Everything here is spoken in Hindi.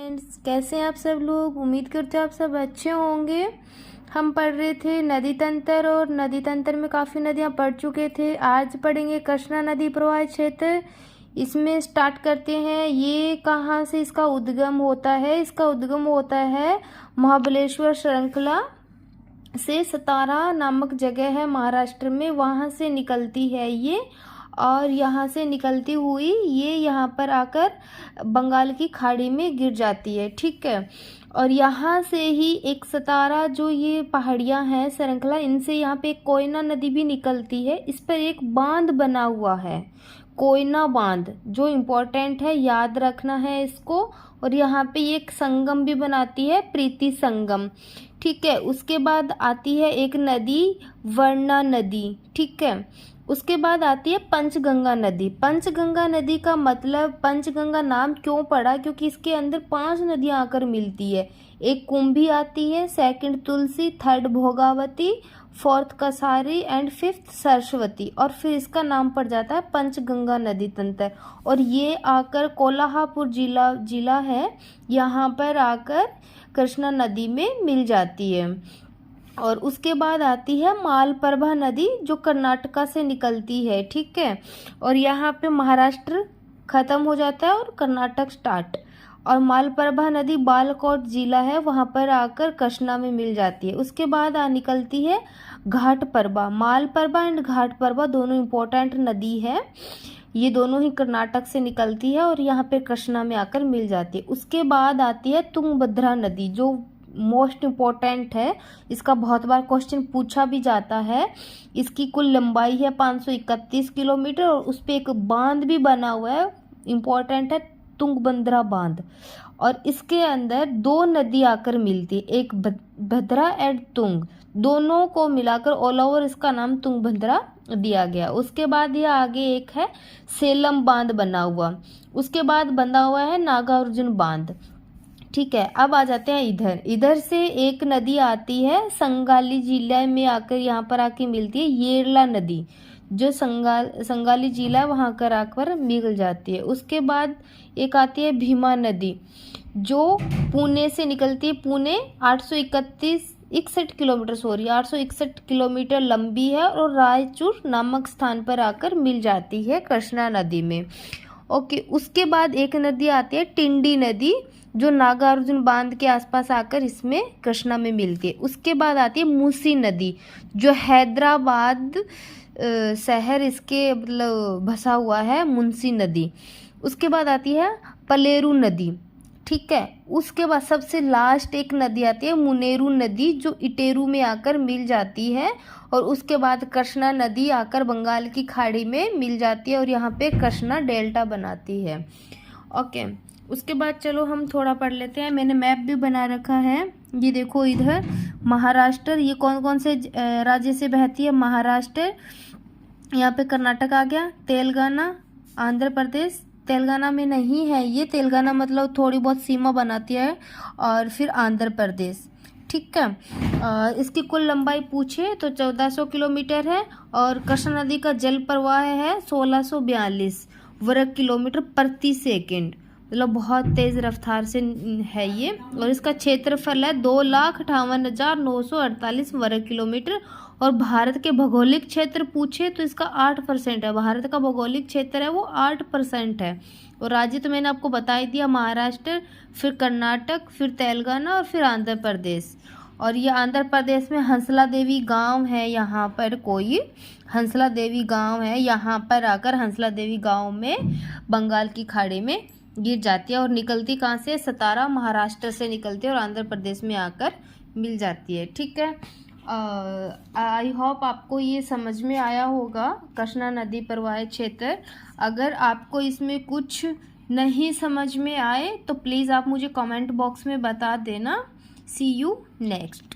फ्रेंड्स, कैसे हैं आप सब लोग। उम्मीद करते हैं आप सब अच्छे होंगे। हम पढ़ रहे थे नदी तंत्र और नदी तंत्र में काफ़ी नदियां पढ़ चुके थे। आज पढ़ेंगे कृष्णा नदी प्रवाह क्षेत्र। इसमें स्टार्ट करते हैं। ये कहाँ से इसका उद्गम होता है। इसका उद्गम होता है महाबलेश्वर श्रृंखला से। सतारा नामक जगह है महाराष्ट्र में, वहाँ से निकलती है ये। और यहाँ से निकलती हुई ये यहाँ पर आकर बंगाल की खाड़ी में गिर जाती है। ठीक है। और यहाँ से ही एक सतारा जो ये पहाड़ियाँ हैं श्रृंखला, इनसे यहाँ पे एक कोयना नदी भी निकलती है। इस पर एक बांध बना हुआ है, कोयना बांध, जो इम्पोर्टेंट है, याद रखना है इसको। और यहाँ पे एक संगम भी बनाती है, प्रीति संगम। ठीक है। उसके बाद आती है एक नदी, वर्णा नदी। ठीक है। उसके बाद आती है पंचगंगा नदी। पंचगंगा नदी का मतलब, पंचगंगा नाम क्यों पड़ा, क्योंकि इसके अंदर 5 नदियां आकर मिलती है। एक कुंभी आती है, second Tulsi, third Bhogavati, fourth Kasari and fifth Saraswati. और फिर इसका नाम पड़ जाता है पंचगंगा नदी तंत्र। और ये आकर कोल्हापुर जिला है, यहाँ पर आकर कृष्णा नदी में मिल जाती है। और उसके बाद आती है मालप्रभा नदी, जो कर्नाटका से निकलती है। ठीक है। और यहाँ पे महाराष्ट्र खत्म हो जाता है और कर्नाटक स्टार्ट। और मालप्रभा नदी बालाकोट जिला है, वहाँ पर आकर कृष्णा में मिल जाती है। उसके बाद निकलती है घाटप्रभा। मालप्रभा एंड घाटप्रभा दोनों इम्पोर्टेंट नदी है। ये दोनों ही कर्नाटक से निकलती है और यहाँ पे कृष्णा में आकर मिल जाती है। उसके बाद आती है तुंगभद्रा नदी, जो मोस्ट इम्पोर्टेंट है। इसका बहुत बार क्वेश्चन पूछा भी जाता है। इसकी कुल लंबाई है 531 किलोमीटर और उस पर एक बांध भी बना हुआ है, इम्पोर्टेंट है, तुंगभद्रा बांध। और इसके अंदर 2 नदी आकर मिलती है, एक भद्रा एंड तुंग, दोनों को मिलाकर ऑल ओवर इसका नाम तुंगभद्रा दिया गया। उसके बाद ये आगे एक है सेलम बांध बना हुआ। उसके बाद बना हुआ है नागार्जुन बांध। ठीक है। अब आ जाते हैं इधर से एक नदी आती है, संगाली जिला में आकर यहाँ पर आके मिलती है, येरला नदी, जो संगाली जिला वहाँ कर आकर मिल जाती है। उसके बाद एक आती है भीमा नदी, जो पुणे से निकलती है। पुणे 861 किलोमीटर लंबी है और रायचूर नामक स्थान पर आकर मिल जाती है कृष्णा नदी में। ओके। उसके बाद एक नदी आती है टिंडी नदी, जो नागार्जुन बांध के आसपास आकर इसमें कृष्णा में मिलती है। उसके बाद आती है मूसी नदी, जो हैदराबाद शहर इसके मतलब बसा हुआ है, मुंशी नदी। उसके बाद आती है पलेरू नदी। ठीक है। उसके बाद सबसे लास्ट एक नदी आती है मुनेरू नदी, जो इटेरू में आकर मिल जाती है। और उसके बाद कृष्णा नदी आकर बंगाल की खाड़ी में मिल जाती है और यहाँ पे कृष्णा डेल्टा बनाती है। ओके। उसके बाद चलो हम थोड़ा पढ़ लेते हैं। मैंने मैप भी बना रखा है, ये देखो। इधर महाराष्ट्र, ये कौन कौन से राज्य से बहती है। महाराष्ट्र, यहाँ पे कर्नाटक आ गया, तेलंगाना, आंध्र प्रदेश, तेलंगाना में नहीं है ये, तेलंगाना मतलब थोड़ी बहुत सीमा बनाती है, और फिर आंध्र प्रदेश। ठीक है। इसकी कुल लंबाई पूछे तो 1400 किलोमीटर है। और कृष्णा नदी का जल प्रवाह है 1642 वर्ग किलोमीटर प्रति सेकंड, मतलब बहुत तेज रफ्तार से है ये। और इसका क्षेत्रफल है 2,58,948 वर्ग किलोमीटर। और भारत के भौगोलिक क्षेत्र पूछे तो इसका 8% है। भारत का भौगोलिक क्षेत्र है वो 8% है। और राज्य तो मैंने आपको बता ही दिया, महाराष्ट्र, फिर कर्नाटक, फिर तेलंगाना और फिर आंध्र प्रदेश। और ये आंध्र प्रदेश में हंसला देवी गांव है, यहाँ पर कोई हंसला देवी गांव है, यहाँ पर आकर हंसला देवी गांव में बंगाल की खाड़ी में गिर जाती है। और निकलती कहाँ से, सतारा महाराष्ट्र से निकलती है और आंध्र प्रदेश में आकर मिल जाती है। ठीक है। आई होप आपको ये समझ में आया होगा कृष्णा नदी प्रवाह क्षेत्र। अगर आपको इसमें कुछ नहीं समझ में आए तो प्लीज़ आप मुझे कमेंट बॉक्स में बता देना। सी यू नेक्स्ट।